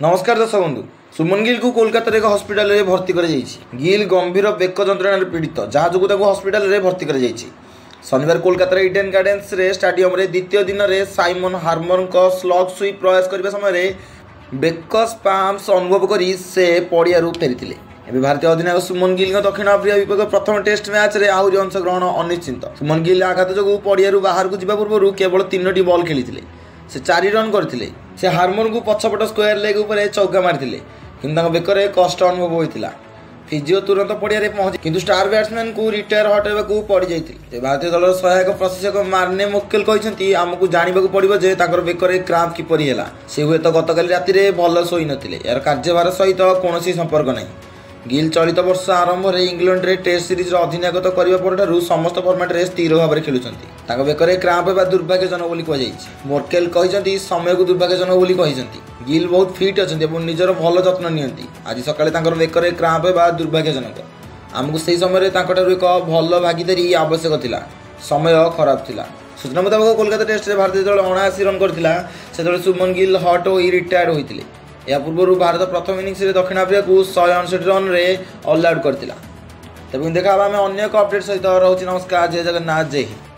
नमस्कार दर्शक बंधु। सुमन गिल को कोलकाता एक हस्पिटाल में भर्ती कर गिल गंभीर बेक जंत्रण पीड़ित जहाँ जो हस्पिटाल में भर्ती कर शनिवार कोलकातार इडेन गार्डेन्स स्टाडियम द्वितीय दिन में साइमन हार्मर स्लग स्वीप प्रयास करने समय बेक स्पाम्स अनुभव कर से पड़िया फेरी। भारतीय अधिनायक सुमन गिल दक्षिण आफ्रिका विपक्ष प्रथम टेस्ट मैच में आहरी अंशग्रहण अनिश्चित। सुमन गिल आघात जो पड़िया बाहर को जावा पूर्व केवल 3टी बॉल खेली से 4 रन करते। से हार्मर को पछपट स्क्वायर लेग उपर चौका मारी कि बेकर कष्ट अनुभव होता। फिजिओ तुरंत पड़िया पहुंची किंतु स्टार बैट्समैन को रिटायर हटाइवा पड़ जाते। भारतीय दल सहायक प्रशिक्षक मार्ने मोक्केल कहते आमको जानवा पड़ो जे बेकर क्रांप किपरि है। से हुए तो गतकाली राति भल शोई नथिले। यार कार्यभार सहित कौन संपर्क नहीं। गिल चलित वर्ष आरंभ में इंग्लैंड रे टेस्ट सीरीज अधिनायकत्व करने पर समस्त फर्मेट में स्थिर भाव में खेलुंट। बेकर क्रांप होगा दुर्भाग्यजनक बोली कहुई। मोर्केल कहते समय को दुर्भाग्यजनक बोली कहते। गिल बहुत फिट अच्छा निजर भल जत्न नियंती। आज सकाଳେ बेकर क्रांप होगा दुर्भाग्यजनक। आमको से समय एक भल भागीदारी आवश्यक था। समय खराब था। सूचना मुताबिक कोलकाता टेस्ट में भारतीय दल 79 रन करथिला। से सुमन गिल हट हो रिटायर्ड होते। या पूर्व भारत प्रथम इनिंग्स दक्षिण आफ्रिका को 159 रन ऑल आउट करथिला। तब देखा आम अन्य एक अपडेट सहित रोचे। नमस्कार, जय जगन्नाथ, जय हिंद।